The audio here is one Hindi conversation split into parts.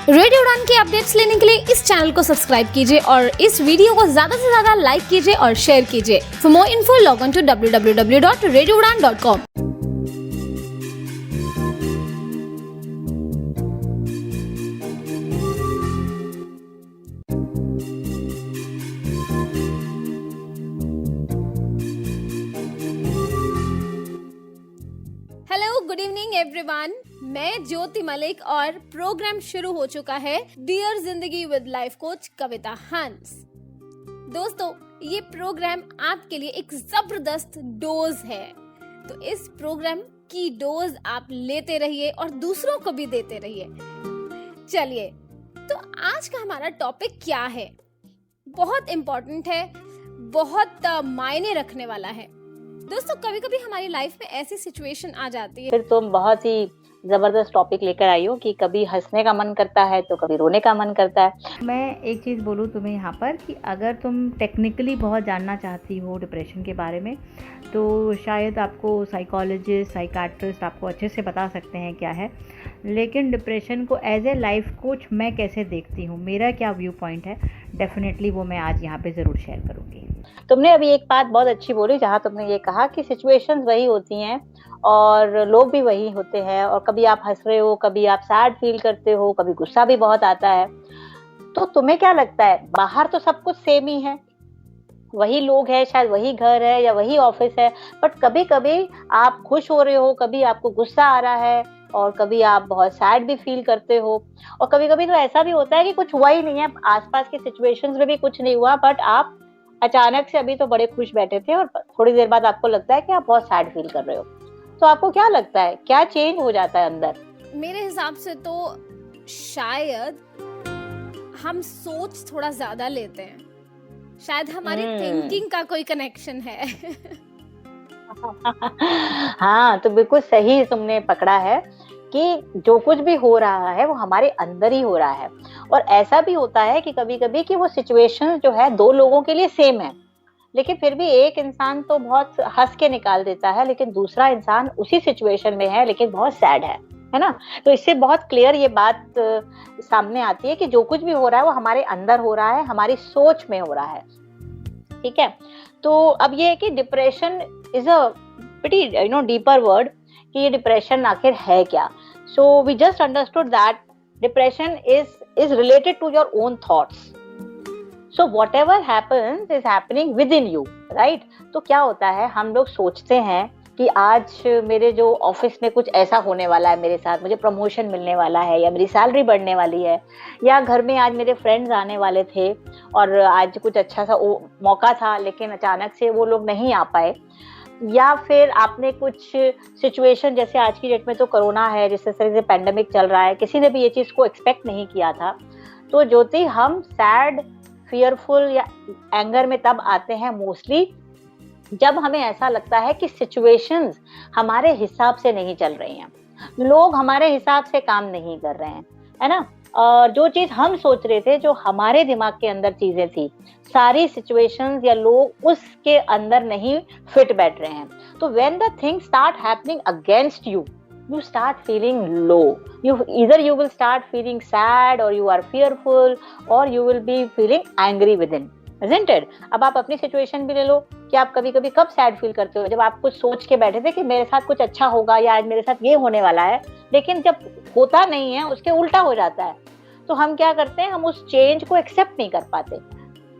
रेडियो उड़ान की अपडेट्स लेने के लिए इस चैनल को सब्सक्राइब कीजिए और इस वीडियो को ज्यादा से ज्यादा लाइक कीजिए और शेयर कीजिए। For more info log on to www.radioudan.com। Hello, good evening everyone. मैं ज्योति मलिक और प्रोग्राम शुरू हो चुका है डियर जिंदगी विद लाइफ कोच कविता हंस। दोस्तों, ये प्रोग्राम आपके लिए एक जबरदस्त डोज है, तो इस प्रोग्राम की डोज आप लेते रहिए और दूसरों को भी देते रहिए। चलिए, तो आज का हमारा टॉपिक क्या है? बहुत इम्पोर्टेंट है, बहुत मायने रखने वाला है। दोस्तों, कभी कभी हमारी लाइफ में ऐसी सिचुएशन आ जाती है। फिर तुम बहुत ही जबरदस्त टॉपिक लेकर आई हो कि कभी हंसने का मन करता है तो कभी रोने का मन करता है। मैं एक चीज़ बोलूँ तुम्हें यहाँ पर कि अगर तुम टेक्निकली बहुत जानना चाहती हो डिप्रेशन के बारे में, तो शायद आपको साइकोलॉजिस्ट, साइकाट्रिस्ट आपको अच्छे से बता सकते हैं क्या है। लेकिन डिप्रेशन को एज ए लाइफ कोच मैं कैसे देखती हूँ, मेरा क्या व्यू पॉइंट है, डेफिनेटली वो मैं आज यहाँ पे ज़रूर शेयर करूँगी। तुमने अभी एक बात बहुत अच्छी बोली, जहाँ तुमने ये कहा कि सिचुएशंस वही होती हैं और लोग भी वही होते हैं, और कभी आप हंस रहे हो, कभी आप सैड फील करते हो, कभी गुस्सा भी बहुत आता है। तो तुम्हें क्या लगता है, बाहर तो सब कुछ सेम ही है, वही लोग हैं, शायद वही घर है या वही ऑफिस है, बट कभी कभी आप खुश हो रहे हो, कभी आपको गुस्सा आ रहा है और कभी आप बहुत सैड भी फील करते हो, और कभी कभी तो ऐसा भी होता है कि कुछ हुआ ही नहीं है, आसपास की सिचुएशंस में भी कुछ नहीं हुआ, बट आप अचानक से अभी तो बड़े खुश बैठे थे और थोड़ी देर बाद आपको लगता है कि आप बहुत सैड फील कर रहे हो। तो आपको क्या लगता है, क्या चेंज हो जाता है अंदर? मेरे हिसाब से तो शायद हम सोच थोड़ा ज्यादा लेते हैं, शायद हमारी थिंकिंग का कोई कनेक्शन है। हाँ, तो बिल्कुल सही तुमने पकड़ा है कि जो कुछ भी हो रहा है वो हमारे अंदर ही हो रहा है। और ऐसा भी होता है कि कभी कभी कि वो सिचुएशन जो है दो लोगों के लिए सेम है, लेकिन फिर भी एक इंसान तो बहुत हंस के निकाल देता है, लेकिन दूसरा इंसान उसी सिचुएशन में है लेकिन बहुत सैड है ना। तो इससे बहुत क्लियर ये बात सामने आती है कि जो कुछ भी हो रहा है वो हमारे अंदर हो रहा है, हमारी सोच में हो रहा है। ठीक है, तो अब ये है कि depression is a pretty deeper word कि ये डिप्रेशन आखिर है क्या। So we just understood that depression is related to your own thoughts. So whatever happens is happening within you, right? तो क्या होता है, हम लोग सोचते हैं कि आज मेरे जो ऑफिस में कुछ ऐसा होने वाला है मेरे साथ, मुझे प्रमोशन मिलने वाला है या मेरी सैलरी बढ़ने वाली है, या घर में आज मेरे फ्रेंड्स आने वाले थे और आज कुछ अच्छा सा मौका था लेकिन अचानक से वो लोग नहीं आ पाए, या फिर आपने कुछ सिचुएशन, जैसे आज की डेट में तो कोरोना है, जिस तरह से पैंडेमिक चल रहा है, किसी ने भी ये चीज़ को एक्सपेक्ट नहीं किया था। तो ज्योति, हम सैड, फियरफुल या एंगर में तब आते हैं मोस्टली जब हमें ऐसा लगता है कि सिचुएशंस हमारे हिसाब से नहीं चल रही हैं, लोग हमारे हिसाब से काम नहीं कर रहे हैं, है ना। और जो चीज हम सोच रहे थे, जो हमारे दिमाग के अंदर चीजें थी, सारी सिचुएशंस या लोग उसके अंदर नहीं फिट बैठ रहे हैं। तो when the things start happening against you, you start feeling low. You will start feeling sad, or you are fearful, or you will be feeling angry within, isn't it? अब आप अपनी सिचुएशन भी ले लो कि आप कभी कभी कब सैड फील करते हो, जब आप कुछ सोच के बैठे थे कि मेरे साथ कुछ अच्छा होगा या आज मेरे साथ ये होने वाला है, लेकिन जब होता नहीं है उसके उल्टा हो जाता है, तो हम क्या करते हैं, हम उस चेंज को एक्सेप्ट नहीं कर पाते,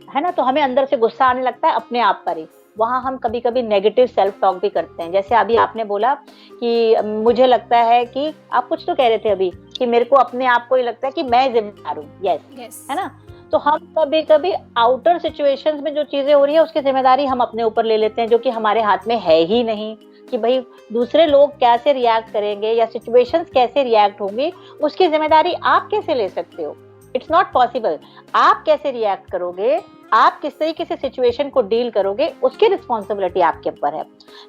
है ना। तो हमें अंदर से गुस्सा आने लगता है अपने आप पर ही। वहाँ हम कभी कभी नेगेटिव सेल्फ टॉक भी करते हैं, जैसे अभी आपने बोला कि मुझे लगता है कि आप कुछ तो कह रहे थे अभी कि मेरे को अपने आप को ही लगता है कि मैं जिम्मेदार हूँ। यस, है ना। तो हम कभी कभी आउटर सिचुएशंस में जो चीजें हो रही है उसकी जिम्मेदारी हम अपने ऊपर ले लेते हैं, जो कि हमारे हाथ में है ही नहीं, कि भाई दूसरे लोग कैसे रिएक्ट करेंगे या सिचुएशंस कैसे रिएक्ट होंगी, उसकी जिम्मेदारी आप कैसे ले सकते हो? It's not possible. आप कैसे रिएक्ट करोगे, आप किस तरीके से सिचुएशन को डील करोगे, उसकी रिस्पॉन्सिबिलिटी आपके ऊपर है।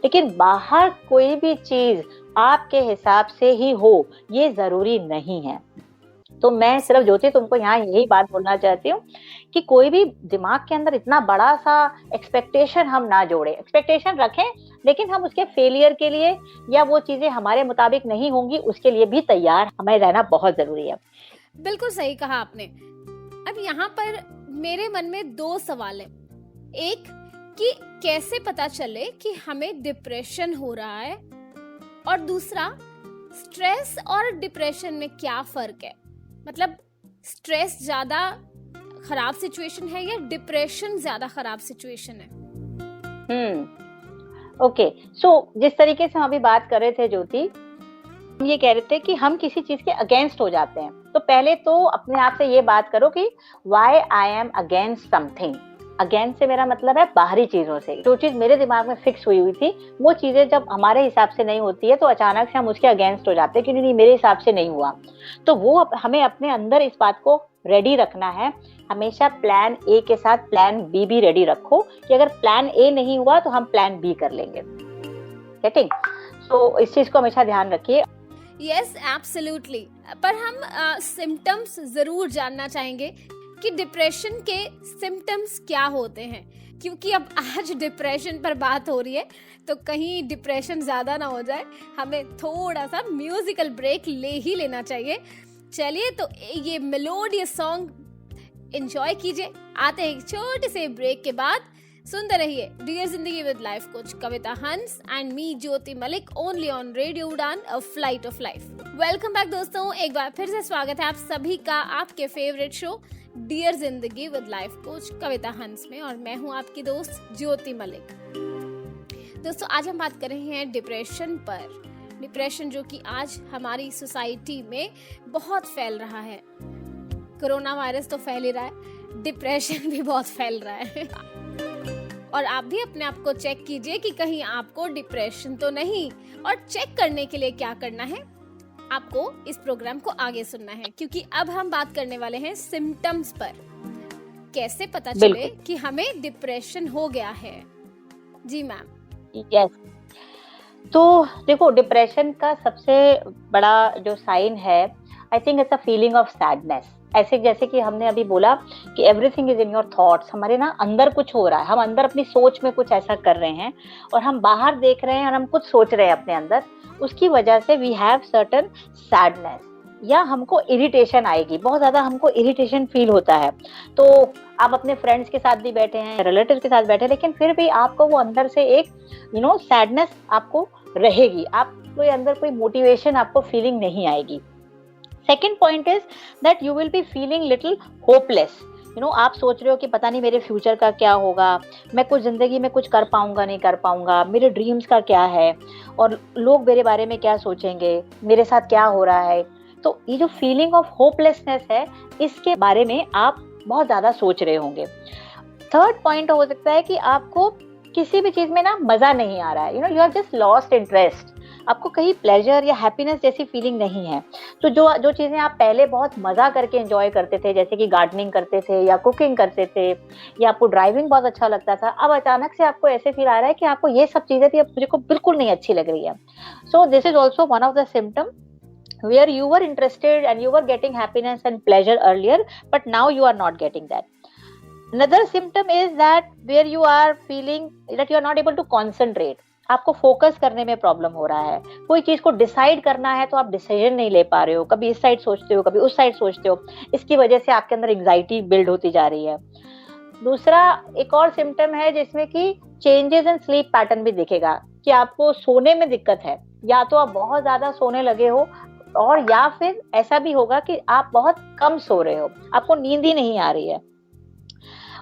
लेकिन बाहर कोई भी चीज आपके हिसाब से ही हो, ये जरूरी नहीं है। तो मैं सिर्फ ज्योति तुमको यहाँ यही बात बोलना चाहती हूँ कि कोई भी दिमाग के अंदर इतना बड़ा सा एक्सपेक्टेशन हम ना जोड़े। एक्सपेक्टेशन रखें, लेकिन हम उसके फेलियर के लिए या वो चीजें हमारे मुताबिक नहीं होंगी उसके लिए भी तैयार हमें रहना बहुत जरूरी है। बिल्कुल सही कहा आपने। अब यहाँ पर मेरे मन में दो सवाल है। एक कि कैसे पता चले कि हमें डिप्रेशन हो रहा है, और दूसरा स्ट्रेस और डिप्रेशन में क्या फर्क है। मतलब स्ट्रेस ज्यादा खराब सिचुएशन है या डिप्रेशन ज्यादा खराब सिचुएशन है? ओके, सो जिस तरीके से हम अभी बात कर रहे थे ज्योति, हम ये कह रहे थे कि हम किसी चीज के अगेंस्ट हो जाते हैं, तो पहले तो अपने आप से ये बात करो कि why I am against something. Against से मेरा मतलब है बाहरी चीजों से। जो चीज मेरे दिमाग में फिक्स हुई थी, वो चीजें जब हमारे हिसाब से नहीं होती है तो अचानक से हम उसके अगेंस्ट हो जाते हैं कि नहीं मेरे हिसाब से नहीं हुआ। तो वो हमें अपने अंदर इस बात को रेडी रखना है। हमेशा प्लान ए के साथ प्लान बी भी रेडी रखो कि अगर प्लान ए नहीं हुआ तो हम प्लान बी कर लेंगे। गेटिंग? सो इस चीज को हमेशा ध्यान रखिए। Yes, absolutely. पर हम सिम्टम्स जरूर जानना चाहेंगे कि डिप्रेशन के सिम्टम्स क्या होते हैं, क्योंकि अब आज डिप्रेशन पर बात हो रही है तो कहीं डिप्रेशन ज्यादा ना हो जाए। हमें थोड़ा सा म्यूजिकल ब्रेक ले ही लेना चाहिए। चलिए, तो ये मेलोडियस सॉन्ग एंजॉय कीजिए। आते हैं एक छोटे से ब्रेक के बाद। सुनते रहिए डियर जिंदगी with life coach Kavita Hans and me Jyoti Malik, only on radio Udaan, a flight of life. Welcome back दोस्तों, एक बार फिर से स्वागत है आप सभी का आपके फेवरेट शो डियर जिंदगी विद लाइफ कोच कविता हंस में, और मैं हूं आपकी दोस्त ज्योति मलिक। दोस्तों, आज हम बात कर रहे हैं डिप्रेशन पर। डिप्रेशन जो कि आज हमारी सोसाइटी में बहुत फैल रहा है। कोरोना वायरस तो फैल ही रहा है, डिप्रेशन भी बहुत फैल रहा है। और आप भी अपने आप को चेक कीजिए कि कहीं आपको डिप्रेशन तो नहीं। और चेक करने के लिए क्या करना है, आपको इस प्रोग्राम को आगे सुनना है, क्योंकि अब हम बात करने वाले हैं सिम्टम्स पर। कैसे पता चले कि हमें डिप्रेशन हो गया है। जी मैम। यस, तो देखो डिप्रेशन का सबसे बड़ा जो साइन है, I think it's a feeling of sadness. ऐसे जैसे कि हमने अभी बोला कि everything is in your thoughts, हमारे ना अंदर कुछ हो रहा है, हम अंदर अपनी सोच में कुछ ऐसा कर रहे हैं और हम बाहर देख रहे हैं और हम कुछ सोच रहे हैं अपने अंदर, उसकी वजह से वी हैव सर्टेन सैडनेस, या हमको इरिटेशन आएगी, बहुत ज्यादा हमको इरिटेशन फील होता है। तो आप अपने फ्रेंड्स के साथ भी बैठे हैं, रिलेटिव के साथ बैठे, लेकिन फिर भी आपको वो अंदर से एक सैडनेस आपको रहेगी, आपको अंदर कोई मोटिवेशन आपको फीलिंग नहीं आएगी। Second point is that you will be feeling little hopeless. आप सोच रहे हो कि पता नहीं मेरे फ्यूचर का क्या होगा, मैं कुछ जिंदगी में कुछ कर पाऊंगा नहीं कर पाऊंगा, मेरे ड्रीम्स का क्या है, और लोग मेरे बारे में क्या सोचेंगे, मेरे साथ क्या हो रहा है। तो ये जो फीलिंग ऑफ होपलेसनेस है, इसके बारे में आप बहुत ज्यादा सोच रहे होंगे। थर्ड पॉइंट हो सकता है कि आपको किसी भी चीज में ना मजा नहीं आ रहा है, you have just lost interest, आपको कहीं प्लेजर या हैप्पीनेस जैसी फीलिंग नहीं है। तो जो चीजें आप पहले बहुत मजा करके एंजॉय करते थे, जैसे कि गार्डनिंग करते थे या कुकिंग करते थे या आपको ड्राइविंग बहुत अच्छा लगता था, अब अचानक से आपको ऐसे फील आ रहा है कि आपको ये सब चीजें भी अब मुझे को बिल्कुल नहीं अच्छी लग रही है। So this is also one of the symptom where you were interested and you were getting happiness and pleasure earlier, but now you are not getting that. Another symptom is that where you are feeling that you are not able to concentrate. आपको फोकस करने में प्रॉब्लम हो रहा है, कोई चीज को डिसाइड करना है तो आप डिसीजन नहीं ले पा रहे हो, कभी इस साइड सोचते हो कभी उस साइड सोचते हो, इसकी वजह से आपके अंदर एंजाइटी बिल्ड होती जा रही है। दूसरा एक और सिम्टम है जिसमें कि चेंजेस इन स्लीप पैटर्न भी दिखेगा, कि आपको सोने में दिक्कत है, या तो आप बहुत ज्यादा सोने लगे हो, और या फिर ऐसा भी होगा कि आप बहुत कम सो रहे हो, आपको नींद ही नहीं आ रही है।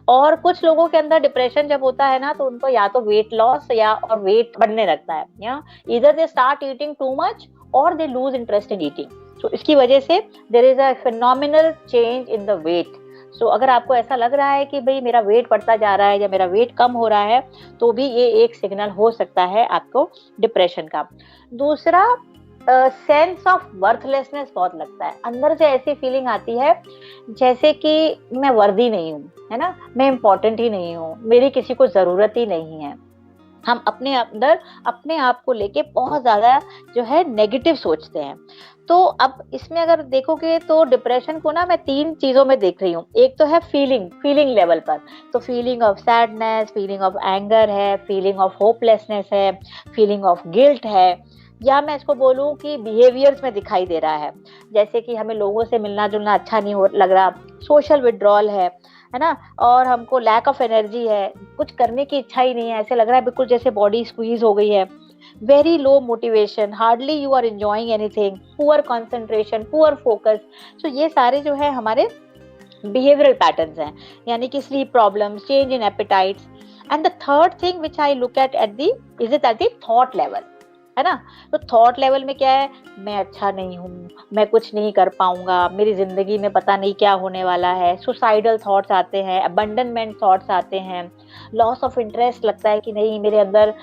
और कुछ लोगों के अंदर डिप्रेशन जब होता है ना, तो उनको या तो वेट लॉस या और वेट बढ़ने लगता है, या इधर they start eating too much और they lose interest in eating. तो इसकी वजह से there is a phenomenal change in the weight. So अगर आपको ऐसा लग रहा है कि भाई मेरा वेट बढ़ता जा रहा है या मेरा वेट कम हो रहा है, तो भी ये एक सिग्नल हो सकता है आपको डिप्रेशन का। दूसरा, सेंस ऑफ वर्थलेसनेस बहुत लगता है, अंदर से ऐसी फीलिंग आती है जैसे कि मैं वर्दी नहीं हूँ, है ना, मैं इम्पोर्टेंट ही नहीं हूँ, मेरी किसी को जरूरत ही नहीं है। हम अपने अंदर अपने आप को लेके बहुत ज्यादा जो है नेगेटिव सोचते हैं। तो अब इसमें अगर देखोगे तो डिप्रेशन को ना मैं 3 चीजों में देख रही हूँ। एक तो है फीलिंग लेवल पर, तो feeling of sadness, feeling of anger है, फीलिंग ऑफ होपलेसनेस है, फीलिंग ऑफ गिल्ट है, या मैं इसको बोलूं कि बिहेवियर्स में दिखाई दे रहा है, जैसे कि हमें लोगों से मिलना जुलना अच्छा नहीं हो लग रहा, सोशल विड्रॉल है ना, और हमको लैक ऑफ एनर्जी है, कुछ करने की इच्छा ही नहीं है, ऐसे लग रहा है बिल्कुल जैसे बॉडी स्क्वीज हो गई है, very low motivation, hardly you are enjoying anything, poor concentration, poor focus. So ये सारे जो है हमारे बिहेवियरल पैटर्न्स हैं, यानी कि sleep problems, change in appetites. And the third thing which I look at is it at the thought level, है ना। तो थॉट लेवल में क्या है, मैं अच्छा नहीं हूँ, मैं कुछ नहीं कर पाऊंगा, मेरी जिंदगी में पता नहीं क्या होने वाला है, सुसाइडल थॉट्स आते हैं, अबंडनमेंट थॉट्स आते हैं, लॉस ऑफ इंटरेस्ट, लगता है कि नहीं मेरे अंदर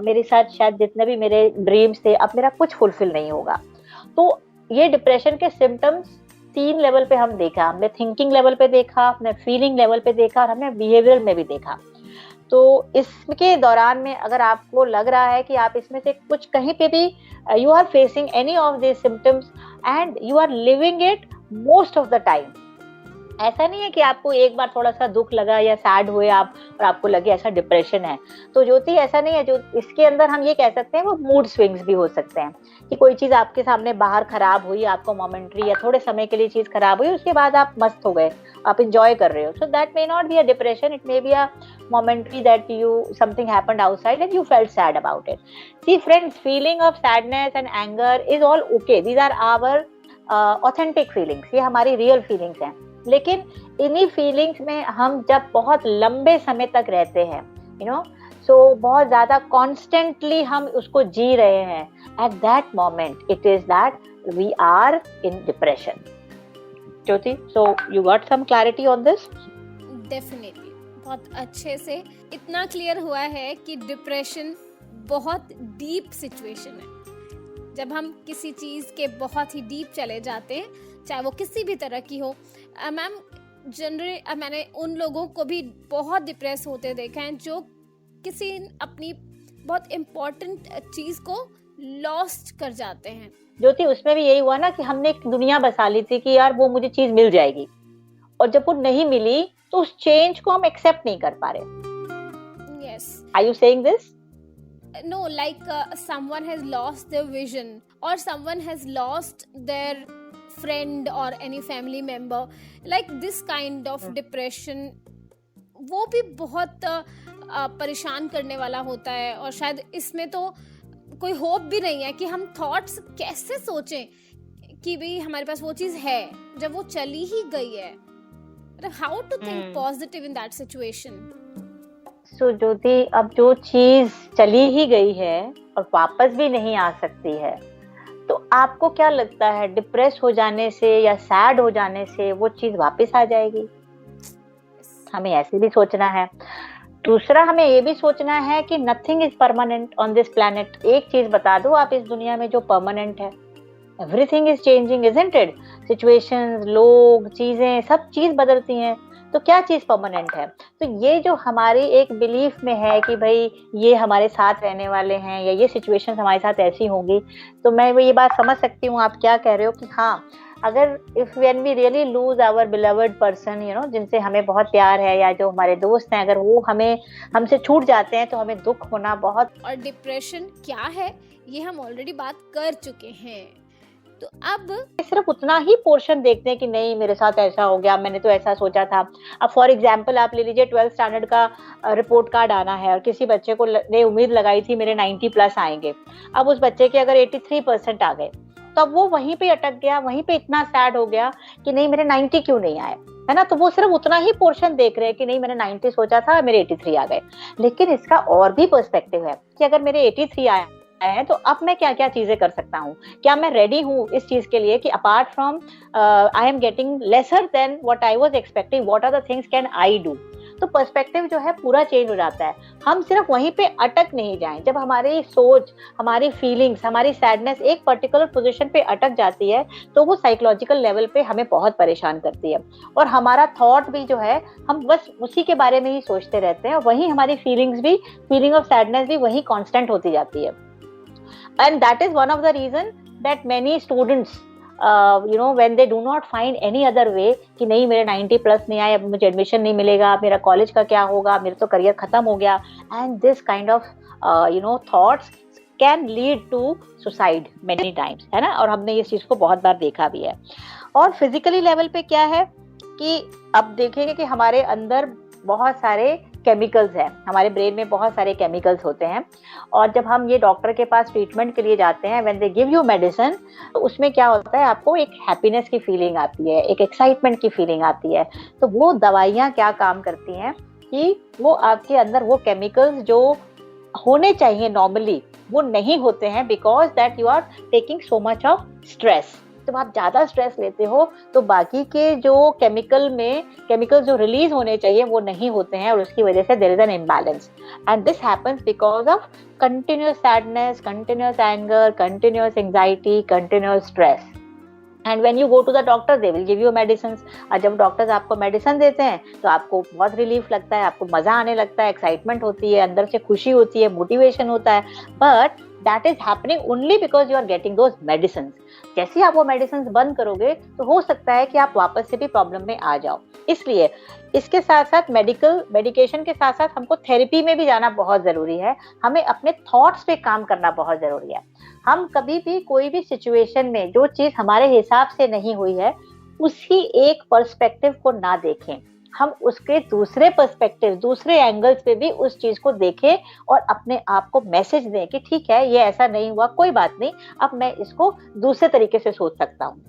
मेरे साथ शायद जितने भी मेरे ड्रीम्स थे अब मेरा कुछ फुलफिल नहीं होगा। तो ये डिप्रेशन के सिम्टम्स 3 लेवल पे हम देखा, हमने थिंकिंग लेवल पे देखा, हमने फीलिंग लेवल पे देखा और हमने बिहेवियर में भी देखा। तो इसके दौरान में अगर आपको लग रहा है कि आप इसमें से कुछ कहीं पे भी you are facing any of this symptoms and you are living it most of the time, ऐसा नहीं है कि आपको एक बार थोड़ा सा दुख लगा या सैड हुए आप और आपको लगे ऐसा डिप्रेशन है, तो ज्योति ऐसा नहीं है। जो इसके अंदर हम ये कह सकते हैं वो मूड स्विंग्स भी हो सकते हैं कि कोई चीज आपके सामने बाहर खराब हुई, आपको मोमेंट्री या थोड़े समय के लिए चीज खराब हुई, उसके बाद आप मस्त हो गए, आप इंजॉय कर रहे हो, so that may not be a depression, it may be a momentary that you something happened outside and you felt sad about it. See friends, feeling of sadness and anger is all okay, these are our authentic feelings, ये हमारी real feelings हैं। लेकिन इन्हीं feelings में हम जब बहुत लंबे समय तक रहते हैं, you know, so बहुत ज़्यादा constantly हम उसको जी रहे हैं, at that moment it is that we are in depression. Jyoti, so you got some clarity on this? Definitely, बहुत अच्छे से इतना क्लियर हुआ है कि डिप्रेशन बहुत डीप सिचुएशन है। जब हम किसी चीज़ के बहुत ही डीप चले जाते हैं, चाहे वो किसी भी तरह की हो। मैम जनरली मैंने उन लोगों को भी बहुत डिप्रेस होते देखा है जो किसी अपनी बहुत इम्पोर्टेंट चीज़ को लॉस्ट कर जाते हैं। ज्योति, उसमें भी यही हुआ ना कि हमने एक दुनिया बसा ली थी कि यार वो मुझे चीज़ मिल जाएगी, और जब वो नहीं मिली तो उस चेंज को हम एक्सेप्ट नहीं कर पा रहे। Yes. Are you saying this? No, like someone has lost their vision or someone has lost their friend or any family member, like this kind of depression, वो भी बहुत परेशान करने वाला होता है। और शायद इसमें तो कोई होप भी नहीं है कि हम थॉट्स कैसे सोचें कि भाई हमारे पास वो चीज़ है जब वो चली ही गई है। How to think positive in that situation? So ज्योति, अब जो चीज चली ही गई है और वापस भी नहीं आ सकती है, तो आपको क्या लगता है डिप्रेस हो जाने से या सैड हो जाने से वो चीज वापस आ जाएगी? हमें ऐसे भी सोचना है। दूसरा, हमें ये भी सोचना है कि nothing is permanent on this planet. एक चीज बता दो आप इस दुनिया में जो परमानेंट है, everything is changing, isn't it? Situations, लोग, चीजें, सब चीज बदलती हैं, तो क्या चीज परमानेंट है? तो ये जो हमारी एक बिलीफ में है कि भाई ये हमारे साथ रहने वाले हैं या ये सिचुएशंस हमारे साथ ऐसी होंगी, तो मैं ये बात समझ सकती हूँ आप क्या कह रहे हो कि हाँ, अगर if when we really lose our beloved person, you know, जिनसे हमें बहुत प्यार है या जो हमारे दोस्त हैं, अगर वो हमसे छूट जाते हैं तो हमें दुख होना बहुत। और डिप्रेशन क्या है ये हम ऑलरेडी बात कर चुके हैं, तो अब सिर्फ उतना ही पोर्शन देखते हैं कि नहीं मेरे साथ ऐसा हो गया, मैंने तो ऐसा सोचा था। अब फॉर एग्जांपल आप ले लीजिए 12th स्टैंडर्ड का रिपोर्ट कार्ड आना है और किसी बच्चे को ने उम्मीद लगाई थी मेरे 90+ आएंगे, अब उस बच्चे के अगर 83% आ गए तो अब वो वहीं पे अटक गया, वहीं पे इतना सैड हो गया कि नहीं मेरे 90 क्यों नहीं आए, है ना। तो वो सिर्फ उतना ही पोर्शन देख रहे हैं कि नहीं मैंने 90 सोचा था, मेरे 83 आ गए। लेकिन इसका और भी पर्सपेक्टिव है कि अगर मेरे 83 आए है तो अब मैं क्या क्या चीजें कर सकता हूँ, क्या मैं रेडी हूँ इस चीज के लिए कि apart from I am getting lesser than what I was expecting, what are the things can I do. तो पर्सपेक्टिव जो है पूरा चेंज हो जाता है। हम सिर्फ वहीं पे अटक नहीं जाएं। जब हमारी सोच, हमारी फीलिंग्स, हमारी सैडनेस एक पर्टिकुलर पोजीशन पे अटक जाती है तो वो साइकोलॉजिकल लेवल पे हमें बहुत परेशान करती है, और हमारा थॉट भी जो है हम बस उसी के बारे में ही सोचते रहते हैं, और वहीं हमारी फीलिंग ऑफ सैडनेस भी वहीं कॉन्स्टेंट होती जाती है। And that is one of the reason that many students when they do not find any other way कि नहीं मेरे 90+ नहीं आए, अब मुझे एडमिशन नहीं मिलेगा, मेरा कॉलेज का क्या होगा, मेरा तो करियर खत्म हो गया, and this kind of thoughts can lead to suicide many times, है ना, और हमने इस चीज को बहुत बार देखा भी है। और फिजिकली लेवल पे क्या है कि अब देखेंगे कि हमारे अंदर बहुत सारे केमिकल्स हैं, हमारे ब्रेन में बहुत सारे केमिकल्स होते हैं, और जब हम ये डॉक्टर के पास ट्रीटमेंट के लिए जाते हैं, when they give you medicine, तो उसमें क्या होता है, आपको एक हैप्पीनेस की फीलिंग आती है, एक एक्साइटमेंट की फीलिंग आती है। तो वो दवाइयाँ क्या काम करती हैं कि वो आपके अंदर वो केमिकल्स जो होने चाहिए नॉर्मली वो नहीं होते हैं, because that you are taking so much of stress. जब आप ज्यादा स्ट्रेस लेते हो तो बाकी के जो केमिकल जो रिलीज होने चाहिए वो नहीं होते हैं, और उसकी वजह से there is an imbalance, and this happens because of continuous sadness, continuous anger, continuous anxiety, continuous stress. And when you go to the doctor they will give you medicines, और जब डॉक्टर्स आपको मेडिसिन देते हैं तो आपको बहुत रिलीफ लगता है, आपको मजा आने लगता है, एक्साइटमेंट होती है, अंदर से खुशी होती है, मोटिवेशन होता है, but that is happening only because you are getting those medicines. जैसे ही आप वो मेडिसिन बंद करोगे तो हो सकता है कि आप वापस से भी प्रॉब्लम में आ जाओ। इसलिए इसके साथ साथ मेडिकेशन के साथ साथ हमको थेरेपी में भी जाना बहुत जरूरी है, हमें अपने थॉट्स पे काम करना बहुत जरूरी है। हम कभी भी कोई भी सिचुएशन में जो चीज हमारे हिसाब से नहीं हुई है उसी एक पर्सपेक्टिव को ना देखें, हम उसके दूसरे पर्सपेक्टिव, दूसरे एंगल्स पे भी उस चीज को देखें और अपने आप को मैसेज दें कि ठीक है ये ऐसा नहीं हुआ, कोई बात नहीं, अब मैं इसको दूसरे तरीके से सोच सकता हूँ।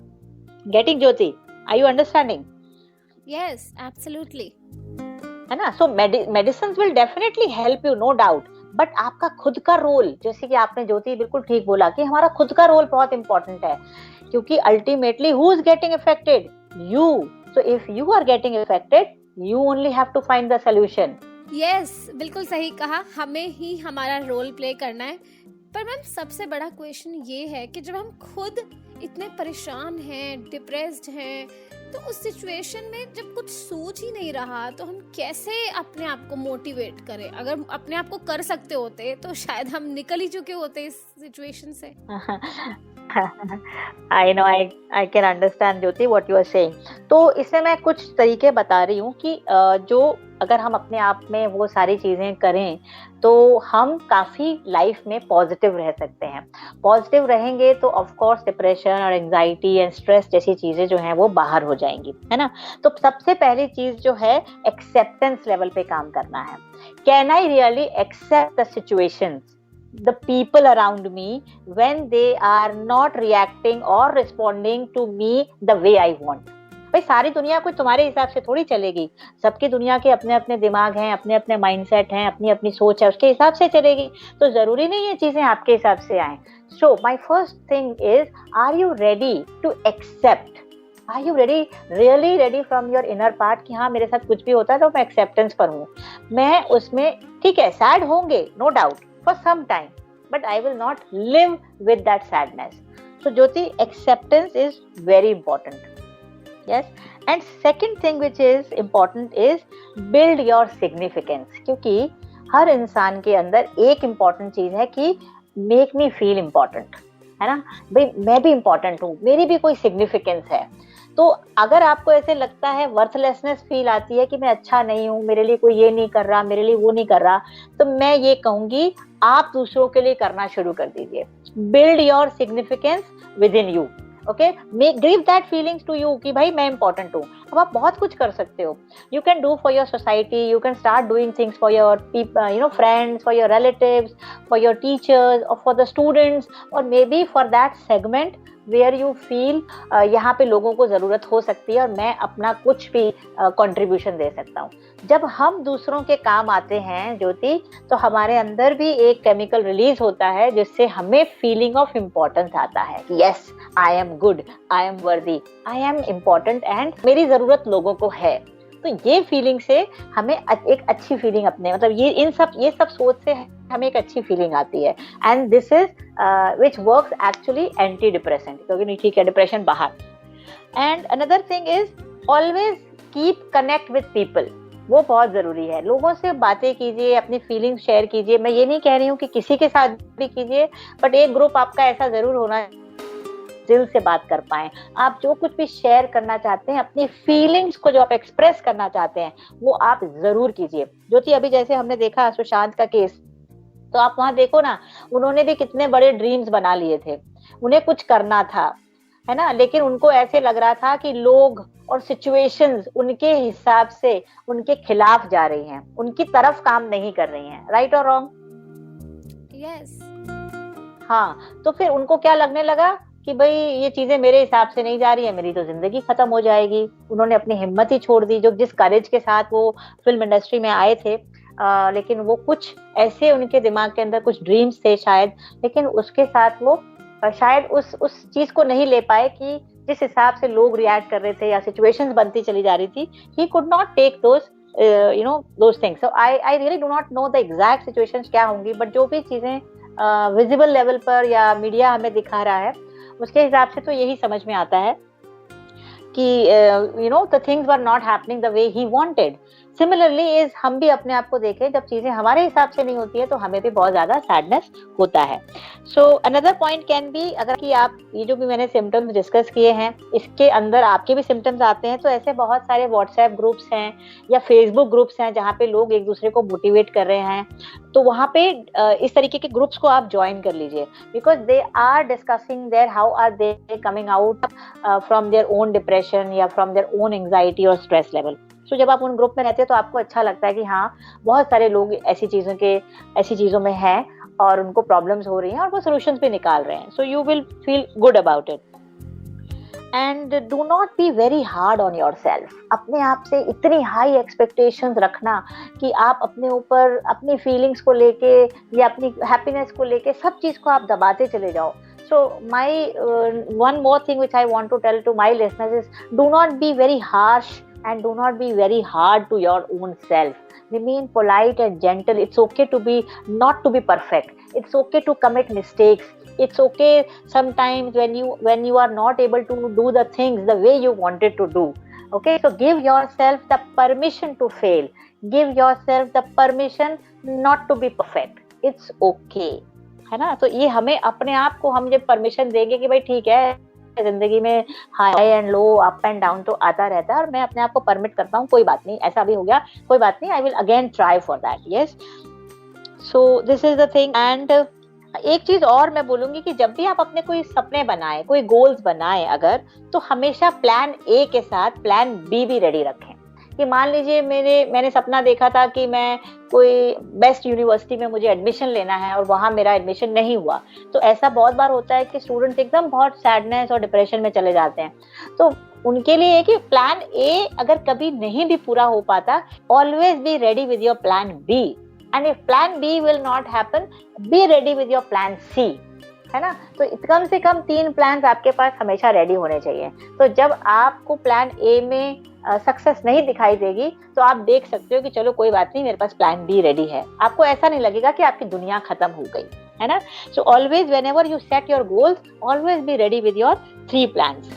Getting Jyoti, are you understanding? Yes, absolutely, है ना। So medicine will definitely help you, no doubt, but आपका खुद का रोल, जैसे कि आपने ज्योति बिल्कुल ठीक बोला कि हमारा खुद का रोल बहुत इंपॉर्टेंट है, क्योंकि ultimately who is getting affected? You. So if you are getting affected, you only have to find the solution. Yes, बिल्कुल सही कहा, हमें ही हमारा रोल प्ले करना है। पर मैम सबसे बड़ा क्वेश्चन ये है कि जब हम खुद इतने परेशान हैं, डिप्रेस्ड हैं, तो उस सिचुएशन में जब कुछ सूझ ही नहीं रहा तो हम कैसे अपने आप को मोटिवेट करें? अगर अपने आप को कर सकते होते तो शायद हम निकल ही चुके होते इस सिचुएशन से। I know, I can understand Jyoti what you are saying. तो इसमें मैं कुछ तरीके बता रही हूँ कि जो अगर हम अपने आप में वो सारी चीजें करें तो हम काफी लाइफ में पॉजिटिव रह सकते हैं। पॉजिटिव रहेंगे तो ऑफ कोर्स डिप्रेशन और एंजाइटी एंड स्ट्रेस जैसी चीजें जो हैं वो बाहर हो जाएंगी, है ना। तो सबसे पहली चीज जो है एक्सेप्टेंस लेवल पे काम करना है। Can I really accept the situations, the people around me when they are not reacting or responding to me the way I want? भाई सारी दुनिया कोई तुम्हारे हिसाब से थोड़ी चलेगी, सबकी दुनिया के अपने अपने दिमाग हैं, अपने अपने माइंडसेट हैं, अपनी अपनी सोच है, उसके हिसाब से चलेगी, तो जरूरी नहीं है चीजें आपके हिसाब से आए। So my first thing is, are you ready to accept? Are you ready, really ready from your inner part कि हाँ मेरे साथ कुछ भी होता है तो मैं एक्सेप्टेंस पर हूँ, मैं उसमें ठीक है सैड होंगे no doubt for some time, but I will not live with that sadness. So Jyoti, acceptance is very important. Yes, and second thing which is important is build your significance, क्योंकि हर इंसान के अंदर एक important चीज है कि make me feel important, है ना भाई, मैं भी important हूँ, मेरी भी कोई significance है। तो अगर आपको ऐसे लगता है, वर्थलेसनेस फील आती है कि मैं अच्छा नहीं हूँ, मेरे लिए कोई ये नहीं कर रहा, मेरे लिए वो नहीं कर रहा, तो मैं ये कहूंगी आप दूसरों के लिए करना शुरू कर दीजिए। Build your significance within you, okay, give that feelings to you कि भाई मैं इंपॉर्टेंट हूँ। अब आप बहुत कुछ कर सकते हो, you can do for your society, you can start doing things for your friends, for your relatives, for your teachers और फॉर द स्टूडेंट्स, और maybe for that segment where you feel यहाँ पे लोगों को जरूरत हो सकती है और मैं अपना कुछ भी कंट्रीब्यूशन दे सकता हूँ। जब हम दूसरों के काम आते हैं ज्योति, तो हमारे अंदर भी एक केमिकल रिलीज होता है जिससे हमें फीलिंग ऑफ इम्पोर्टेंस आता है कि yes I am good, I am वर्दी, आई एम इम्पोर्टेंट एंड मेरी जरूरत लोगों को है। तो ये फीलिंग से हमें एक अच्छी फीलिंग अपने मतलब ये सब सोच से हमें एक अच्छी फीलिंग आती है, and this is which works actually anti depressant, क्योंकि नहीं ठीक है डिप्रेशन बाहर। And another thing is always keep connect with people, वो बहुत जरूरी है। लोगों से बातें कीजिए, अपनी फीलिंग्स शेयर कीजिए। मैं ये नहीं कह रही हूँ कि किसी के साथ भी कीजिए, बट एक ग्रुप आपका ऐसा जरूर होना दिल से बात कर पाए। आप जो कुछ भी शेयर करना चाहते हैं, अपनी फीलिंग्स को जो आप एक्सप्रेस करना चाहते हैं वो आप जरूर कीजिए। ज्योति अभी जैसे हमने देखा सुशांत का केस, तो आप वहां देखो ना, उन्होंने भी कितने बड़े ड्रीम्स बना लिए थे, उन्हें कुछ करना था, है ना, लेकिन उनको ऐसे लग रहा था कि लोग और सिचुएशंस उनके हिसाब से उनके खिलाफ जा रही हैं, उनकी तरफ काम नहीं कर रही हैं। राइट और रॉन्ग? यस। हाँ, तो फिर उनको क्या लगने लगा कि भाई ये चीजें मेरे हिसाब से नहीं जा रही है, मेरी तो जिंदगी खत्म हो जाएगी। उन्होंने अपनी हिम्मत ही छोड़ दी, जो जिस करेज के साथ वो फिल्म इंडस्ट्री में आए थे। लेकिन वो कुछ ऐसे उनके दिमाग के अंदर कुछ ड्रीम्स थे शायद, लेकिन उसके साथ वो शायद उस चीज को नहीं ले पाए कि जिस हिसाब से लोग रिएक्ट कर रहे थे या सिचुएशंस बनती चली जा रही थी, he could not take those things. So I really do not know the exact situations क्या होंगी, बट जो भी चीजें विजिबल लेवल पर या मीडिया हमें दिखा रहा है, उसके हिसाब से तो यही समझ में आता है कि the things were not happening the way he wanted. Similarly is हम भी अपने आप को देखें, जब चीजें हमारे हिसाब से नहीं होती है तो हमें भी बहुत ज्यादा सैडनेस होता है। So another point can be, अगर कि आप ये जो भी मैंने सिम्टम्स डिस्कस किए हैं, इसके अंदर आपके भी सिम्टम्स आते हैं, तो ऐसे बहुत सारे व्हाट्सएप ग्रुप्स हैं या फेसबुक ग्रुप्स हैं जहाँ पे लोग एक दूसरे को मोटिवेट कर रहे हैं, तो वहाँ पे इस तरीके के ग्रुप्स को आप ज्वाइन कर लीजिए, because they are discussing there how are they coming out from their own depression या फ्रॉम देयर ओन एंजाइटी और स्ट्रेस लेवल। सो जब आप उन ग्रुप में रहते हैं तो आपको अच्छा लगता है कि हाँ, बहुत सारे लोग ऐसी चीजों में हैं और उनको प्रॉब्लम्स हो रही हैं और वो सॉल्यूशंस भी निकाल रहे हैं। So you will feel good about it. And do not be very hard on yourself. अपने आप से इतनी हाई एक्सपेक्टेशंस रखना कि आप अपने ऊपर अपनी फीलिंग्स को लेके या अपनी हैप्पीनेस को लेके सब चीज को आप दबाते चले जाओ। So my one more thing which I want to tell to my listeners is, do not be very harsh and do not be very hard to your own self. Remain polite and gentle. It's okay to be not to be perfect. It's okay to commit mistakes. It's okay sometimes when you are not able to do the things the way you wanted to do. Okay, so give yourself the permission to fail. Give yourself the permission not to be perfect. It's okay. है ना? तो ये हमें अपने आप को हम जब परमिशन देंगे कि भाई ठीक है, जिंदगी में high and low, up and down तो आता रहता है, और मैं अपने आप को परमिट करता हूँ, कोई बात नहीं, ऐसा भी हो गया, कोई बात नहीं, I will again try for that. Yes, so this is the thing. And एक चीज और मैं बोलूंगी कि जब भी आप अपने कोई सपने बनाए, कोई गोल्स बनाए अगर, तो हमेशा प्लान ए के साथ प्लान बी भी रेडी रखें। कि मान लीजिए मैंने सपना देखा था कि मैं कोई बेस्ट यूनिवर्सिटी में मुझे एडमिशन लेना है और वहां मेरा एडमिशन नहीं हुआ, तो ऐसा बहुत बार होता है कि स्टूडेंट्स एकदम बहुत सैडनेस और डिप्रेशन में चले जाते हैं। तो उनके लिए है कि प्लान ए अगर कभी नहीं भी पूरा हो पाता, always be ready with your plan B, and if plan B will not happen, be ready with your plan C, है ना? तो कम से कम 3 प्लान्स आपके पास हमेशा रेडी होने चाहिए। तो जब आपको प्लान ए में सक्सेस नहीं दिखाई देगी, तो आप देख सकते हो कि चलो कोई बात नहीं, मेरे पास प्लान बी रेडी है। आपको ऐसा नहीं लगेगा कि आपकी दुनिया खत्म हो गई, है ना? So always whenever you set your goals, always be ready with your 3 plans,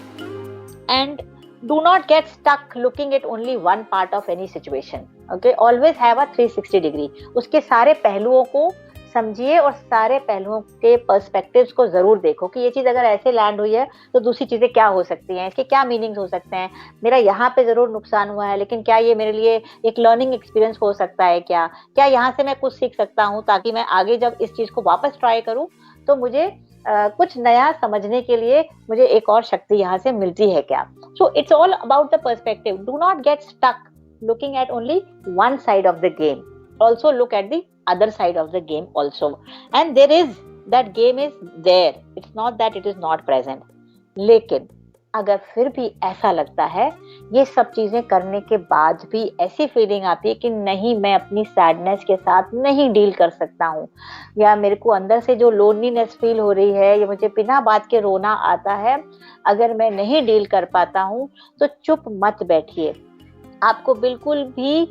and do not get stuck looking at only one part of any situation. Okay, always have a 360 degree. उसके सारे पहलुओं को समझिए और सारे पहलुओं के पर्सपेक्टिव्स को जरूर देखो कि ये चीज अगर ऐसे लैंड हुई है तो दूसरी चीजें क्या हो सकती हैं, इसके क्या मीनिंग्स हो सकते हैं, मेरा यहाँ पे जरूर नुकसान हुआ है, लेकिन क्या ये मेरे लिए एक लर्निंग एक्सपीरियंस हो सकता है, क्या यहाँ से मैं कुछ सीख सकता हूँ, ताकि मैं आगे जब इस चीज को वापस ट्राई करूँ तो मुझे कुछ नया समझने के लिए मुझे एक और शक्ति यहाँ से मिलती है क्या। So it's all about the perspective. Do not get stuck looking at only one side of the game. Also look at the other side of the game also. And that game is there. It's not that it is not present. लेकिन अगर फिर भी ऐसा लगता है, ये सब चीजें करने के बाद भी ऐसी फीलिंग आती है कि नहीं, मैं अपनी सैडनेस के साथ नहीं डील कर सकता हूँ, या मेरे को अंदर से जो लोनलीनेस फील हो रही है, या मुझे बिना बात के रोना आता है, अगर मैं नहीं डील कर पाता हूँ, तो चुप मत बैठिए. आपको बिल्कुल भी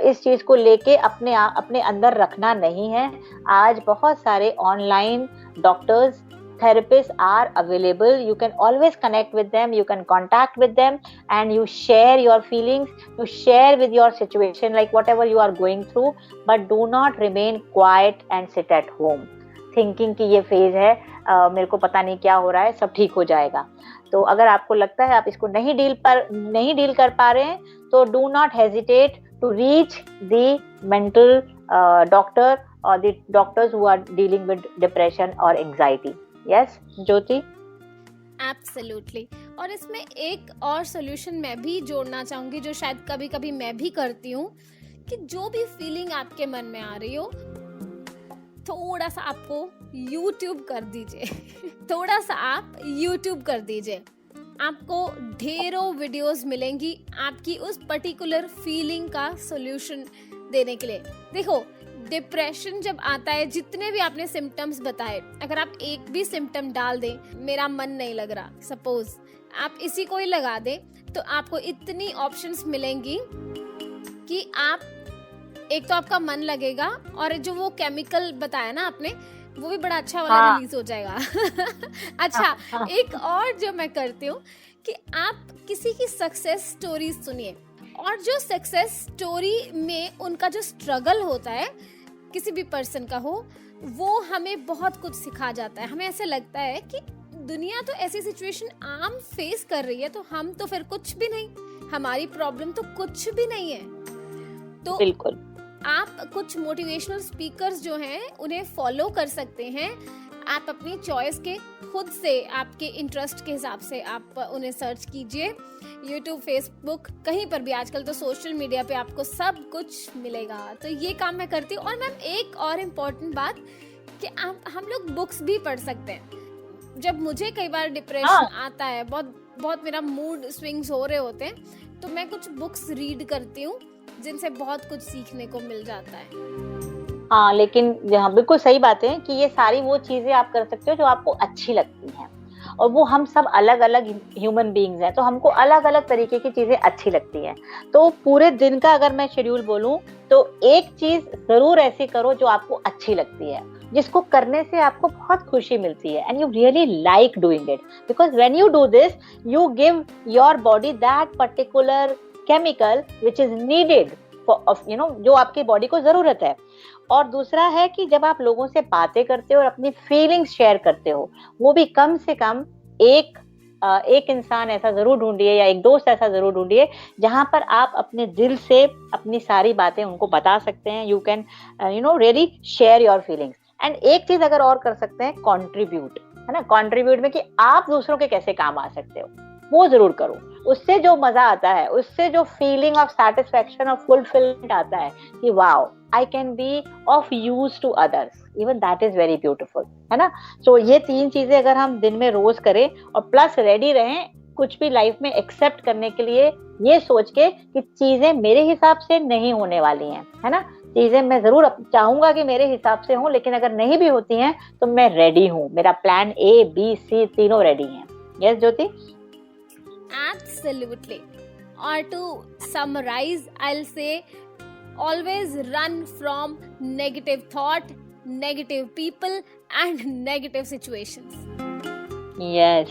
इस चीज को लेके अपने अंदर रखना नहीं है. आज बहुत सारे online doctors, therapists are available. You can always connect with them, you can contact with them, and you share your feelings, you share with your situation, like whatever you are going through, but do not remain quiet and sit at home thinking कि ये फेज है, मेरे को पता नहीं क्या हो रहा है, सब ठीक हो जाएगा. तो अगर आपको लगता है आप इसको नहीं डील कर पा रहे हैं, तो do not hesitate to reach the mental doctor or the doctors who are dealing with depression or anxiety. Yes, Jyoti? Absolutely. और इसमें एक और सोल्यूशन मैं भी जोड़ना चाहूंगी, जो शायद कभी कभी मैं भी करती हूँ, कि जो भी फीलिंग आपके मन में आ रही हो, थोड़ा सा आपको YouTube कर दीजिए थोड़ा सा आप YouTube कर दीजिए, आपको ढेरों वीडियोस मिलेंगी आपकी उस पर्टिकुलर फीलिंग का सॉल्यूशन देने के लिए। देखो, डिप्रेशन जब आता है, जितने भी आपने सिम्टम्स बताए, अगर आप एक भी सिम्टम डाल दें, मेरा मन नहीं लग रहा, सपोज आप इसी को ही लगा दें, तो आपको इतनी ऑप्शंस मिलेंगी कि आप, एक तो आपका मन लगेगा, और जो वो केमिकल बताया ना आपने, वो भी बड़ा अच्छा वाला रिलीज हो जाएगा अच्छा, एक और जो मैं करती हूँ कि आप किसी की सक्सेस स्टोरी सुनिए, और जो सक्सेस स्टोरी में उनका जो स्ट्रगल होता है, किसी भी पर्सन का हो, वो हमें बहुत कुछ सिखा जाता है। हमें ऐसे लगता है कि दुनिया तो ऐसी सिचुएशन आम फेस कर रही है, तो हम तो फिर कुछ भी नहीं, हमारी प्रॉब्लम तो कुछ भी नहीं है। तो बिल्कुल, आप कुछ मोटिवेशनल स्पीकर्स जो हैं उन्हें फॉलो कर सकते हैं। आप अपनी चॉइस के, खुद से आपके इंटरेस्ट के हिसाब से आप उन्हें सर्च कीजिए, यूट्यूब, फेसबुक, कहीं पर भी। आजकल तो सोशल मीडिया पे आपको सब कुछ मिलेगा। तो ये काम मैं करती हूँ। और मैम, एक और इम्पोर्टेंट बात कि हम लोग बुक्स भी पढ़ सकते हैं। जब मुझे कई बार डिप्रेशन आता है, बहुत मेरा मूड स्विंग्स हो रहे होते हैं, तो मैं कुछ बुक्स रीड करती हूँ जिनसे बहुत कुछ सीखने को मिल जाता है। हाँ, लेकिन हाँ, बिल्कुल सही बात है कि ये सारी वो चीजें आप कर सकते हो जो आपको अच्छी लगती हैं, और वो हम सब अलग अलग ह्यूमन बीइंग्स हैं, तो हमको अलग अलग तरीके की चीजें अच्छी लगती हैं। तो पूरे दिन का अगर मैं शेड्यूल बोलूं, तो एक चीज जरूर ऐसी करो जो आपको अच्छी लगती है, जिसको करने से आपको बहुत खुशी मिलती है, and you really like doing it, because when you do this, you give your body that particular chemical which is needed for, you know, जो आपकी बॉडी को जरूरत है। और दूसरा है कि जब आप लोगों से बातें करते हो और अपनी फीलिंग्स शेयर करते हो, वो भी कम से कम एक इंसान ऐसा जरूर ढूंढिए, या एक दोस्त ऐसा जरूर ढूंढिए, जहां पर आप अपने दिल से अपनी सारी बातें उनको बता सकते हैं। You can really share your feelings. And एक चीज अगर और कर सकते हैं, कॉन्ट्रीब्यूट, है ना, कॉन्ट्रीब्यूट में कि आप दूसरों के कैसे काम आ सकते हो, वो जरूर करो। उससे जो मजा आता है, उससे जो फीलिंग ऑफ सैटिस्फैक्शन और फुलफिलमेंट आता है कि wow, I can be of use to others, even that is very beautiful, है ना। तो ये 3 चीजें अगर हम दिन में रोज करें, और प्लस रेडी रहें कुछ भी लाइफ में एक्सेप्ट करने के लिए, ये सोच के कि चीजें मेरे हिसाब से नहीं होने वाली हैं, है ना। चीजें मैं जरूर चाहूंगा कि मेरे हिसाब से हों, लेकिन अगर नहीं भी होती हैं तो मैं रेडी हूँ, मेरा प्लान A, B, C तीनों रेडी हैं। Yes Jyoti? Absolutely. Or to summarize, I'll say always run from negative thought, negative people and negative situations. Yes,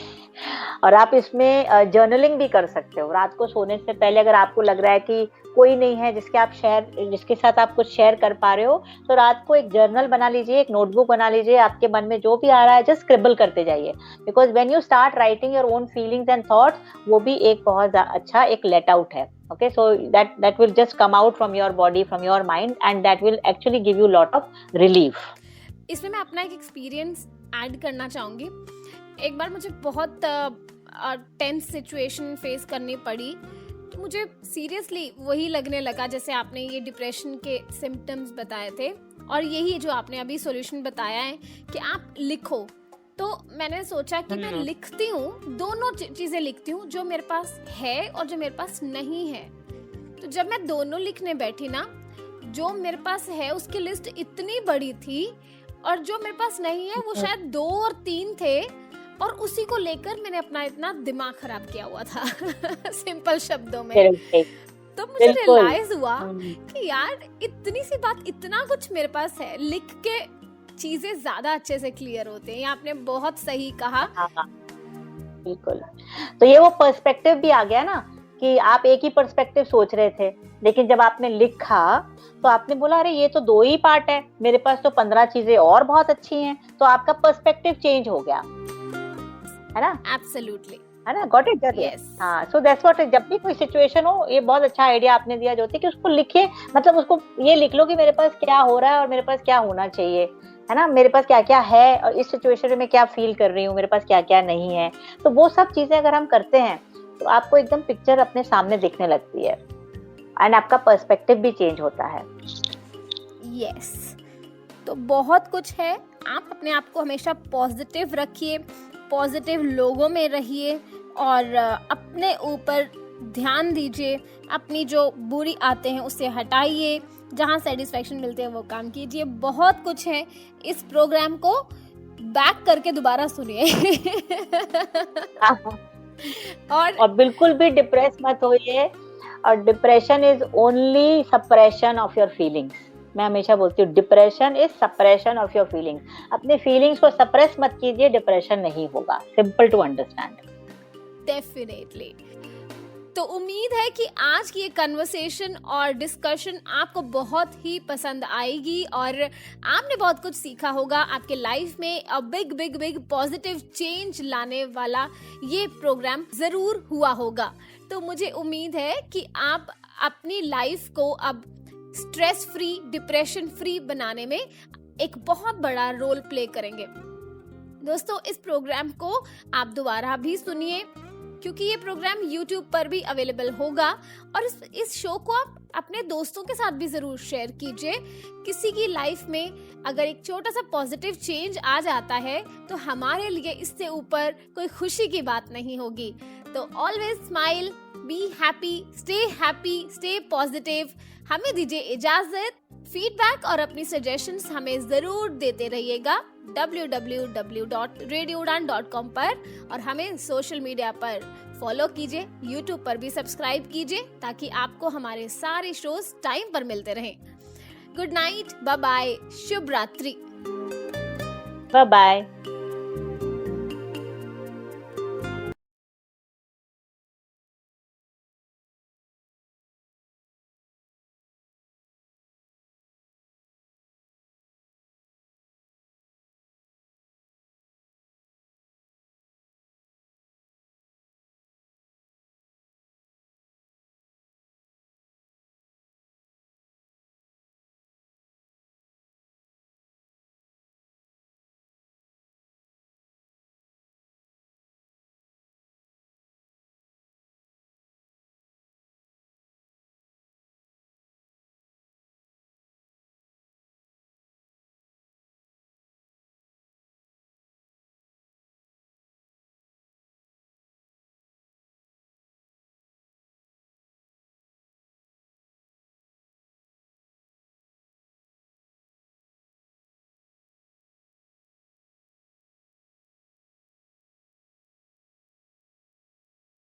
और आप इसमें जर्नलिंग भी कर सकते हो। रात को सोने से पहले अगर आपको लग रहा है कि कोई नहीं है जिसके साथ आप कुछ शेयर कर पा रहे हो, तो रात को एक जर्नल बना लीजिए, एक नोटबुक बना लीजिए, आपके मन में जो भी आ रहा है जस्ट स्क्रिबल करते जाइए, because when you start writing your own feelings and thoughts, वो भी एक बहुत अच्छा एक लेट आउट है। Okay, so that will just come out from your body, from your mind, and that will actually give you lot of relief. इसमें मैं अपना एक एक्सपीरियंस ऐड करना चाहूंगी। एक बार मुझे बहुत टेंस सिचुएशन फेस करनी पड़ी, तो मुझे सीरियसली वही लगने लगा जैसे आपने ये डिप्रेशन के सिम्टम्स बताए थे, और यही जो आपने अभी सॉल्यूशन बताया है कि आप लिखो। तो मैंने सोचा कि मैं लिखती हूँ, दोनों चीजें लिखती हूँ, जो मेरे पास है और जो मेरे पास नहीं है। तो जब मैं दोनों लिखने बैठी ना, जो मेरे पास है उसकी लिस्ट इतनी बड़ी थी, और जो मेरे पास नहीं है वो शायद 2 और 3 थे, और उसी को लेकर मैंने अपना इतना दिमाग खराब किया हुआ था सिंपल शब्दों में। तो मुझे रियलाइज हुआ कि यार, इतनी सी बात, इतना कुछ मेरे पास है, लिख के चीजें ज्यादा अच्छे से क्लियर होते हैं। आपने बहुत सही कहा। बिल्कुल। तो ये वो पर्सपेक्टिव भी आ गया ना, कि आप एक ही पर्सपेक्टिव सोच रहे थे, लेकिन जब आपने लिखा तो आपने बोला अरे ये तो 2 ही पार्ट है, मेरे पास तो 15 चीजें और बहुत अच्छी हैं, तो आपका पर्सपेक्टिव चेंज हो गया, है ना। एब्सोल्युटली। है ना, गॉट इट? Yes. हाँ, सो दैट्स व्हाट, जब भी कोई सिचुएशन हो, ये बहुत अच्छा आइडिया आपने दिया ज्योति, कि उसको लिखे, मतलब उसको ये लिख लो कि मेरे पास क्या हो रहा है और मेरे पास क्या होना चाहिए, है ना, मेरे पास क्या क्या है और इस सिचुएशन में क्या फील कर रही हूँ, मेरे पास क्या क्या नहीं है। तो वो सब चीजें अगर हम करते हैं तो आपको एकदम पिक्चर अपने सामने दिखने लगती है एंड आपका पर्सपेक्टिव भी चेंज होता है। यस, तो बहुत कुछ है। आप अपने आप को हमेशा पॉजिटिव रखिए, पॉजिटिव लोगों में रहिए और अपने ऊपर ध्यान दीजिए। अपनी जो बुरी आते हैं उससे हटाइए, जहाँ सेटिस्फेक्शन मिलते हैं वो काम कीजिए। बहुत कुछ है, इस प्रोग्राम को बैक करके दोबारा सुनिए। और बिल्कुल भी डिप्रेस मत होइए। और depression is only suppression of your feelings. मैं हमेशा बोलती हूँ, depression is suppression of your feelings. अपने फीलिंग्स को सप्रेस मत कीजिए, डिप्रेशन नहीं होगा। Simple to understand. डेफिनेटली। तो उम्मीद है कि आज की ये कन्वर्सेशन और डिस्कशन आपको बहुत ही पसंद आएगी और आपने बहुत कुछ सीखा होगा। आपके लाइफ में a big big big positive change लाने वाला ये प्रोग्राम जरूर हुआ होगा। तो मुझे उम्मीद है कि आप अपनी लाइफ को अब स्ट्रेस फ्री, डिप्रेशन फ्री बनाने में एक बहुत बड़ा रोल प्ले करेंगे। दोस्तों, इस प्रोग्राम को आप दोबारा भी सुनिए, क्योंकि ये प्रोग्राम YouTube पर भी अवेलेबल होगा। और इस शो को आप अपने दोस्तों के साथ भी जरूर शेयर कीजिए। किसी की लाइफ में अगर एक छोटा सा पॉजिटिव चेंज आ जाता है तो हमारे लिए इससे ऊपर कोई खुशी की बात नहीं होगी। तो always smile, be happy, stay positive. हमें दीजिए इजाजत। फीडबैक और अपनी सजेशंस हमें जरूर देते रहिएगा www.radioudan.com पर, और हमें सोशल मीडिया पर फॉलो कीजिए, YouTube पर भी सब्सक्राइब कीजिए ताकि आपको हमारे सारे शोज टाइम पर मिलते रहें। गुड नाइट, बाय बाय, शुभ रात्रि। Bye bye.